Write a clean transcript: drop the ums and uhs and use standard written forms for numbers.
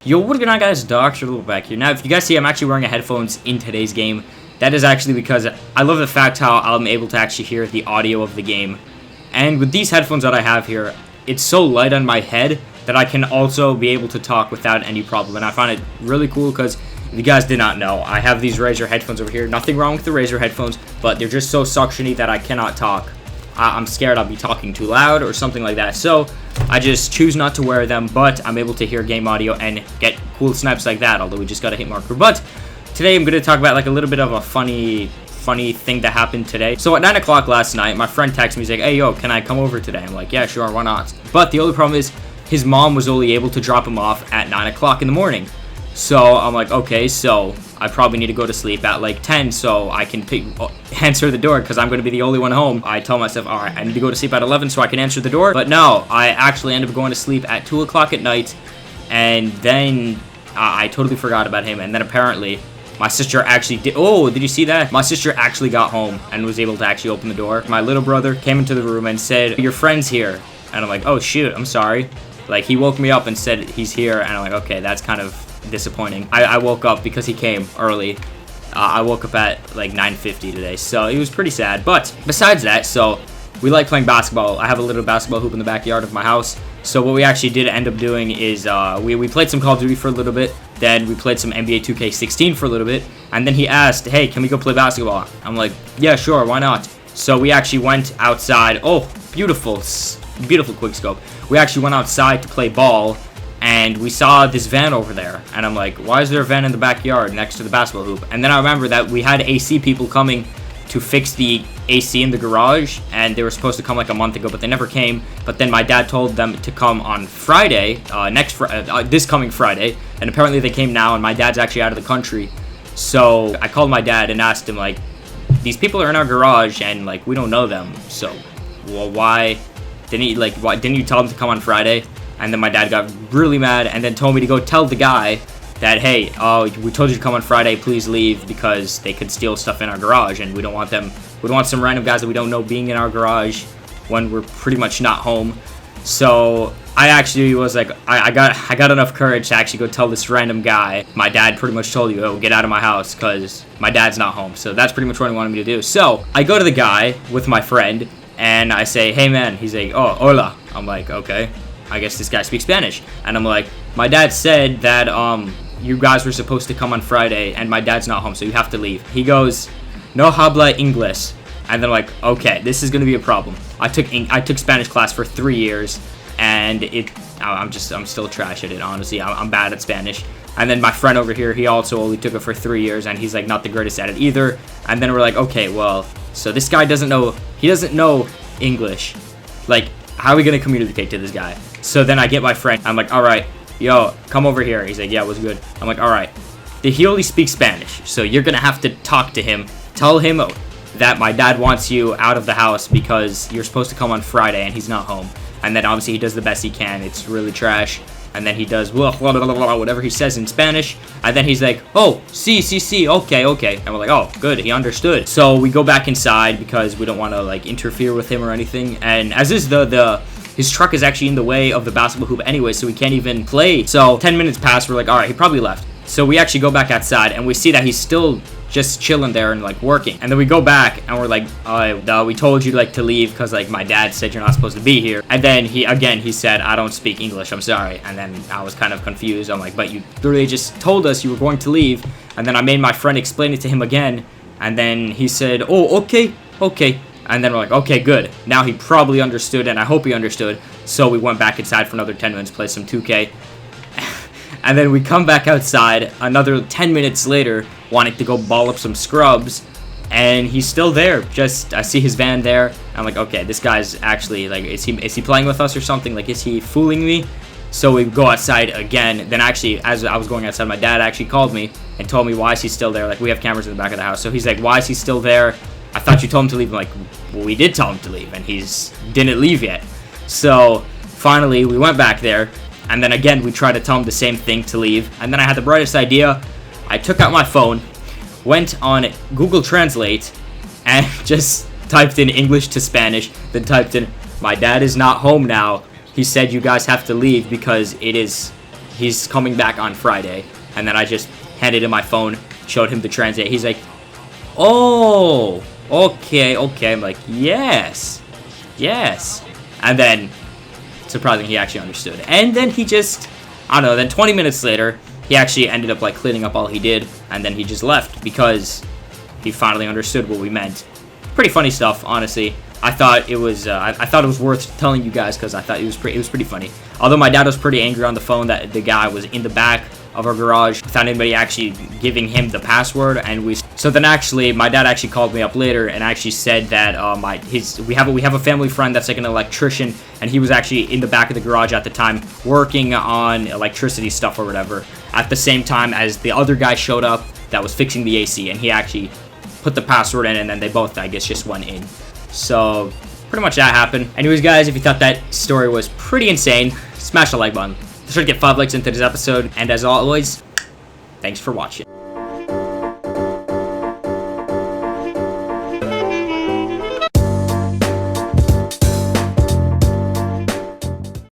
Yo, what are going on, guys? Dr. Little back here. Now, if you guys see, I'm actually wearing headphones in today's game. That is actually because I love the fact how I'm able to actually hear the audio of the game. And with these headphones that I have here, it's so light on my head that I can also be able to talk without any problem. And I find it really cool because if you guys did not know, I have these Razer headphones over here. Nothing wrong with the Razer headphones, but they're just so suctiony that I cannot talk. I'm scared I'll be talking too loud or something like that. So I just choose not to wear them, but I'm able to hear game audio and get cool snipes like that, although we just got a hit marker. But today I'm going to talk about like a little bit of a funny thing that happened today. So at 9 o'clock last night, my friend texted me, he's like, hey, yo, can I come over today? I'm like, yeah, sure, why not? But the only problem is his mom was only able to drop him off at 9 o'clock in the morning. So I'm like, okay, so I probably need to go to sleep at like 10 so I can answer the door because I'm going to be the only one home. I tell myself, all right, I need to go to sleep at 11 so I can answer the door. But no, I actually end up going to sleep at 2 o'clock at night, and then I totally forgot about him. And then apparently my sister actually did. Oh, did you see that? My sister actually got home and was able to actually open the door. My little brother came into the room and said, your friend's here. And I'm like, oh, shoot, I'm sorry. Like, he woke me up and said he's here, and I'm like, okay, that's kind of disappointing. I woke up because he came early. I woke up at like 9:50 today, so it was pretty sad. But besides that, so we like playing basketball. I have a little basketball hoop in the backyard of my house. So what we actually did end up doing is we played some Call of Duty for a little bit. Then we played some NBA 2K16 for a little bit. And then he asked, hey, can we go play basketball? I'm like, yeah, sure, why not? So we actually went outside. Oh, beautiful, beautiful quickscope. We actually went outside to play ball. And we saw this van over there, and I'm like, why is there a van in the backyard next to the basketball hoop? And then I remember that we had AC people coming to fix the AC in the garage, and they were supposed to come like a month ago, but they never came. But then my dad told them to come on Friday, this coming Friday, and apparently they came now, and my dad's actually out of the country. So I called my dad and asked him, like, these people are in our garage, and like we don't know them, so well, why didn't you tell them to come on Friday? And then my dad got really mad and then told me to go tell the guy that, hey, we told you to come on Friday, please leave, because they could steal stuff in our garage, and we don't want them. We don't want some random guys that we don't know being in our garage when we're pretty much not home. So I actually was like, I got enough courage to actually go tell this random guy. My dad pretty much told you, oh, get out of my house because my dad's not home. So that's pretty much what he wanted me to do. So I go to the guy with my friend and I say, hey man, he's like, oh, hola. I'm like, okay. I guess this guy speaks Spanish. And I'm like, my dad said that you guys were supposed to come on Friday and my dad's not home, so you have to leave. He goes, no habla inglés. And then I'm like, okay, this is gonna be a problem. I took Spanish class for 3 years, and I'm still trash at it, honestly. I'm bad at Spanish. And then my friend over here, he also only took it for 3 years, and he's like not the greatest at it either. And then we're like, okay, well, so this guy doesn't know English. Like, how are we gonna communicate to this guy? So then I get my friend. I'm like, all right, yo, come over here. He's like, yeah, what's good? I'm like, all right. He only speaks Spanish, so you're gonna have to talk to him. Tell him that my dad wants you out of the house because you're supposed to come on Friday and he's not home. And then obviously he does the best he can. It's really trash. And then he does whatever he says in Spanish. And then he's like, oh, sí, okay. And we're like, oh, good, he understood. So we go back inside because we don't want to like interfere with him or anything. And as is his truck is actually in the way of the basketball hoop anyway, so we can't even play. So 10 minutes pass, we're like, all right, he probably left. So we actually go back outside and we see that he's still just chilling there and like working. And then we go back and we're like, we told you like to leave because like my dad said you're not supposed to be here. And then he said, I don't speak English, I'm sorry. And then I was kind of confused. I'm like, but you literally just told us you were going to leave. And then I made my friend explain it to him again. And then he said, oh, okay. And then we're like, okay, good. Now he probably understood, and I hope he understood. So we went back inside for another 10 minutes, played some 2K. And then we come back outside another 10 minutes later, wanting to go ball up some scrubs. And he's still there. I see his van there. I'm like, okay, this guy's actually, like, is he playing with us or something? Like, is he fooling me? So we go outside again. Then actually, as I was going outside, my dad actually called me and told me, why is he still there? Like, we have cameras in the back of the house. So he's like, why is he still there? I thought you told him to leave. I'm like, well, we did tell him to leave, and he's didn't leave yet. So finally, we went back there, and then again, we tried to tell him the same thing to leave. And then I had the brightest idea. I took out my phone, went on Google Translate, and just typed in English to Spanish, then typed in, my dad is not home now. He said you guys have to leave because it is he's coming back on Friday. And then I just handed him my phone, showed him the translate. He's like, oh, okay. I'm like, yes. And then, surprisingly, he actually understood. And then he just, I don't know, then 20 minutes later, he actually ended up like cleaning up all he did. And then he just left because he finally understood what we meant. Pretty funny stuff, honestly. I thought it was worth telling you guys because I thought it was pretty funny. Although my dad was pretty angry on the phone that the guy was in the back of our garage without anybody actually giving him the password, and so then actually my dad actually called me up later and actually said that we have a family friend that's like an electrician, and he was actually in the back of the garage at the time working on electricity stuff or whatever at the same time as the other guy showed up that was fixing the AC, and he actually put the password in, and then they both, I guess, just went in. So pretty much that happened. Anyways, guys, if you thought that story was pretty insane, smash the like button. Let's try to get 5 likes into this episode, and as always, thanks for watching.